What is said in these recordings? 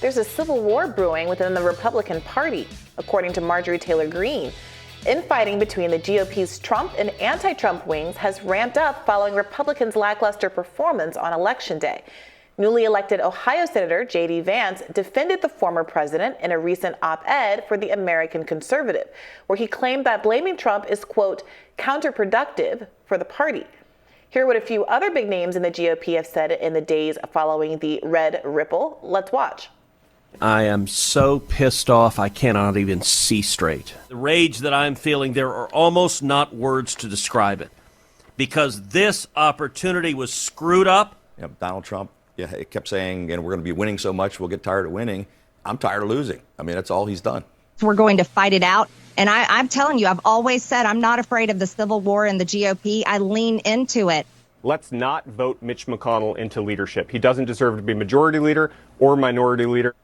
there's a civil war brewing within the Republican Party, according to Marjorie Taylor Greene. Infighting between the GOP's Trump and anti-Trump wings has ramped up following Republicans' lackluster performance on Election Day. Newly elected Ohio Senator J.D. Vance defended the former president in a recent op-ed for the American Conservative, where he claimed that blaming Trump is, quote, counterproductive for the party. Hear what a few other big names in the GOP have said in the days following the red ripple. Let's watch. I am so pissed off I cannot even see straight. The rage that I'm feeling, there are almost not words to describe it. Because this opportunity was screwed up. Donald Trump, he kept saying, we're going to be winning so much, we'll get tired of winning. I'm tired of losing. I mean, that's all he's done. We're going to fight it out. And I'm telling you, I've always said I'm not afraid of the civil war in the GOP. I lean into it. Let's not vote Mitch McConnell into leadership. He doesn't deserve to be majority leader or minority leader.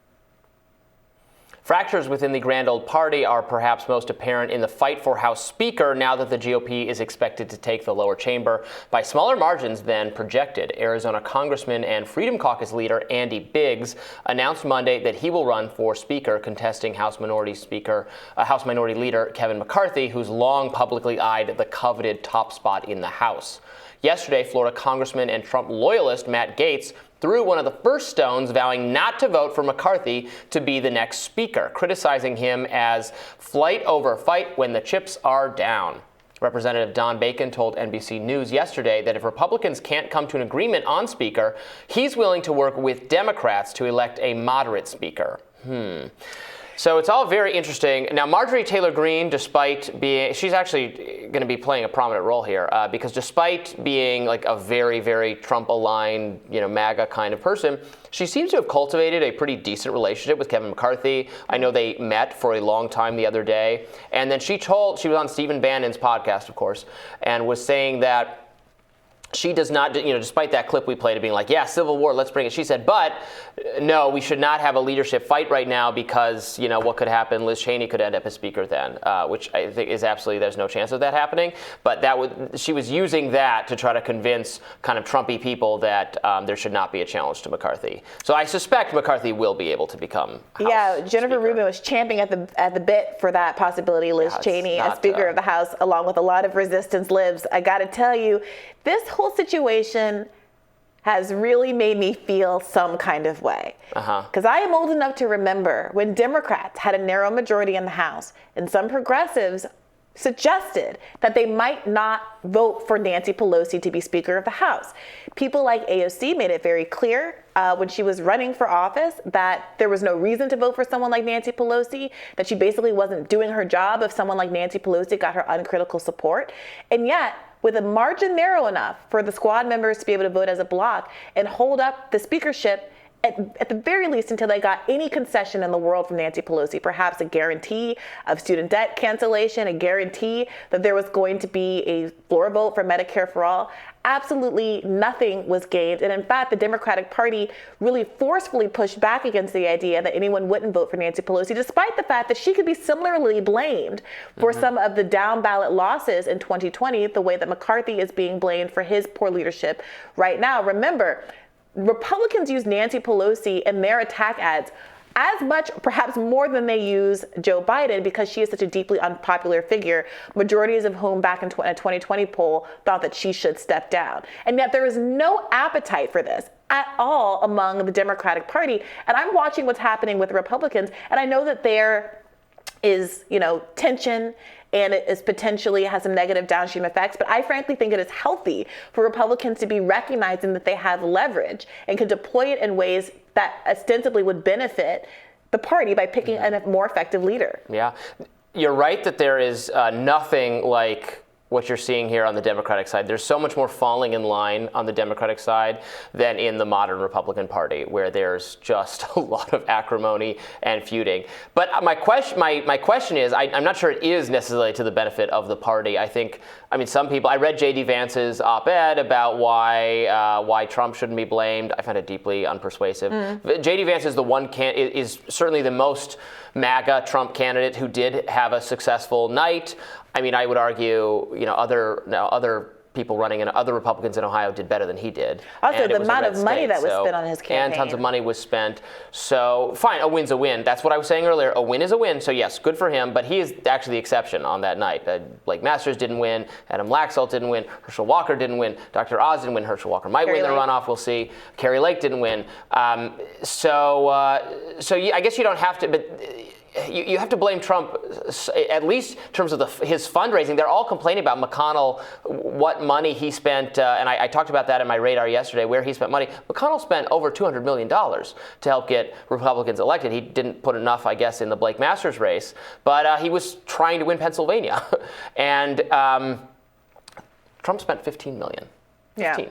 Fractures within the grand old party are perhaps most apparent in the fight for House Speaker now that the GOP is expected to take the lower chamber by smaller margins than projected. Arizona Congressman and Freedom Caucus leader Andy Biggs announced Monday that he will run for Speaker, contesting House Minority Leader Kevin McCarthy, who's long publicly eyed the coveted top spot in the House. Yesterday, Florida Congressman and Trump loyalist Matt Gaetz threw one of the first stones, vowing not to vote for McCarthy to be the next speaker, criticizing him as flight over fight when the chips are down. Representative Don Bacon told NBC News yesterday that if Republicans can't come to an agreement on speaker, he's willing to work with Democrats to elect a moderate speaker. So it's all very interesting. Now, Marjorie Taylor Greene, she's actually going to be playing a prominent role here because despite being like a very, very Trump-aligned, MAGA kind of person, she seems to have cultivated a pretty decent relationship with Kevin McCarthy. I know they met for a long time the other day. And then she was on Stephen Bannon's podcast, of course, and was saying that she does not, despite that clip we played of being like, yeah, civil war, let's bring it. She said, but no, we should not have a leadership fight right now because, what could happen? Liz Cheney could end up as speaker then, which I think is absolutely, there's no chance of that happening. But she was using that to try to convince kind of Trumpy people that there should not be a challenge to McCarthy. So I suspect McCarthy will be able to become House Jennifer Speaker. Rubin was champing at the bit for that possibility. Liz Cheney as Speaker of the House, along with a lot of resistance libs. I got to tell you, this whole situation has really made me feel some kind of way. Because I am old enough to remember when Democrats had a narrow majority in the House and some progressives suggested that they might not vote for Nancy Pelosi to be Speaker of the House. People like AOC made it very clear when she was running for office that there was no reason to vote for someone like Nancy Pelosi, that she basically wasn't doing her job if someone like Nancy Pelosi got her uncritical support. And yet, with a margin narrow enough for the squad members to be able to vote as a bloc and hold up the speakership at the very least until they got any concession in the world from Nancy Pelosi, perhaps a guarantee of student debt cancellation, a guarantee that there was going to be a floor vote for Medicare for all. Absolutely nothing was gained. And in fact, the Democratic Party really forcefully pushed back against the idea that anyone wouldn't vote for Nancy Pelosi, despite the fact that she could be similarly blamed for some of the down ballot losses in 2020, the way that McCarthy is being blamed for his poor leadership right now. Remember, Republicans use Nancy Pelosi in their attack ads as much, perhaps more than they use Joe Biden, because she is such a deeply unpopular figure, majorities of whom back in a 2020 poll thought that she should step down. And yet there is no appetite for this at all among the Democratic Party. And I'm watching what's happening with the Republicans, and I know that there is, tension, and it is potentially has some negative downstream effects. But I frankly think it is healthy for Republicans to be recognizing that they have leverage and can deploy it in ways that ostensibly would benefit the party by picking a more effective leader. Yeah, you're right that there is nothing like what you're seeing here on the Democratic side. There's so much more falling in line on the Democratic side than in the modern Republican Party, where there's just a lot of acrimony and feuding. But my question is, I'm not sure it is necessarily to the benefit of the party. Some people, I read J.D. Vance's op-ed about why Trump shouldn't be blamed. I find it deeply unpersuasive. J.D. Vance is is certainly the most MAGA Trump candidate who did have a successful night. I would argue, other people running and other Republicans in Ohio did better than he did. Also, And the it was a amount red of money state, that was so- spent on his campaign. And tons of money was spent. So, fine, a win's a win. That's what I was saying earlier. A win is a win. So, yes, good for him. But he is actually the exception on that night. Blake Masters didn't win. Adam Laxalt didn't win. Herschel Walker didn't win. Dr. Oz didn't win. Herschel Walker might win the runoff. We'll see. Carrie Lake didn't win. So I guess you don't have to, but you have to blame Trump, at least in terms of his fundraising. They're all complaining about McConnell, what money he spent, and I talked about that in my radar yesterday, where he spent money. McConnell spent over $200 million to help get Republicans elected. He didn't put enough, I guess, in the Blake Masters race, but he was trying to win Pennsylvania. And Trump spent $15 million. 15. Yeah.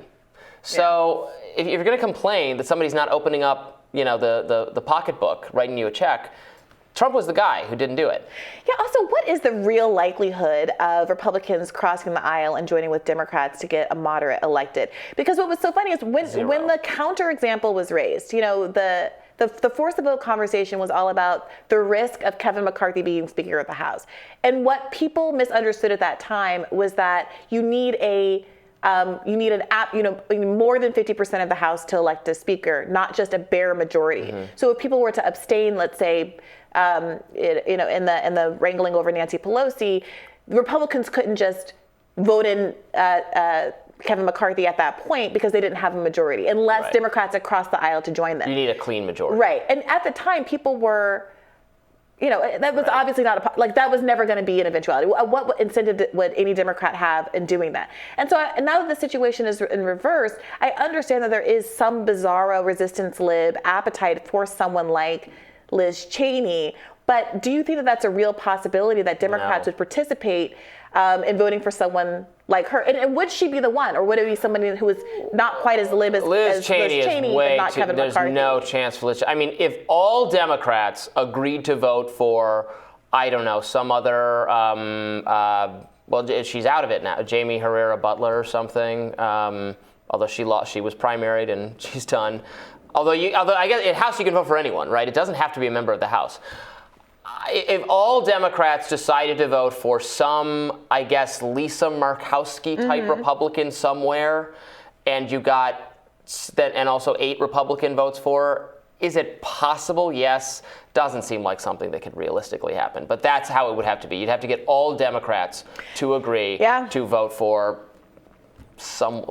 So if you're going to complain that somebody's not opening up, the pocketbook, writing you a check, Trump was the guy who didn't do it. Yeah, also, what is the real likelihood of Republicans crossing the aisle and joining with Democrats to get a moderate elected? Because what was so funny is when the counterexample was raised, the force the vote conversation was all about the risk of Kevin McCarthy being Speaker of the House. And what people misunderstood at that time was that you need more than 50% of the House to elect a speaker, not just a bare majority. Mm-hmm. So if people were to abstain, let's say, in the wrangling over Nancy Pelosi, Republicans couldn't just vote in Kevin McCarthy at that point because they didn't have a majority, unless Democrats had crossed the aisle to join them. You need a clean majority. Right. And at the time, people were, that was obviously not that was never going to be an eventuality. What incentive would any Democrat have in doing that? And so now that the situation is in reverse, I understand that there is some bizarro resistance lib appetite for someone like Liz Cheney, but do you think that that's a real possibility that Democrats would participate in voting for someone like her? And would she be the one, or would it be somebody who is not quite as lib as Liz Cheney, but not Kevin McCarthy? There's no chance for Liz. I mean, if all Democrats agreed to vote for, I don't know, some other, she's out of it now, Jamie Herrera Butler or something, although she was primaried and she's done. Although I guess in House you can vote for anyone, right? It doesn't have to be a member of the House. If all Democrats decided to vote for some, I guess, Lisa Murkowski type Republican somewhere, and you got that, and also 8 Republican votes for her, is it possible? Yes. Doesn't seem like something that could realistically happen. But that's how it would have to be. You'd have to get all Democrats to agree to vote for Susan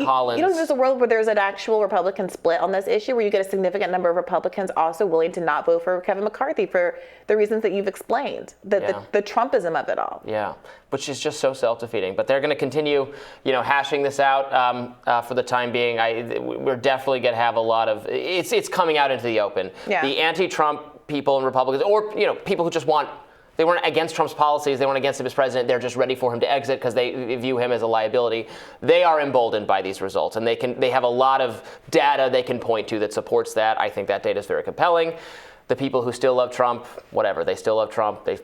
Collins. There's a world where there's an actual Republican split on this issue, where you get a significant number of Republicans also willing to not vote for Kevin McCarthy for the reasons that you've explained, the Trumpism of it all. Yeah, which is just so self-defeating. But they're going to continue, hashing this out for the time being. We're definitely going to have a lot of it's coming out into the open. Yeah. The anti-Trump people and Republicans, or people who just they weren't against Trump's policies. They weren't against him as president. They're just ready for him to exit because they view him as a liability. They are emboldened by these results, and they have a lot of data they can point to that supports that. I think that data is very compelling. The people who still love Trump, whatever, they still love Trump. They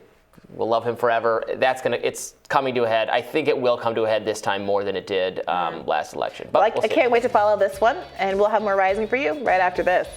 will love him forever. It's coming to a head. I think it will come to a head this time more than it did last election. But I can't wait to follow this one, and we'll have more Rising for you right after this.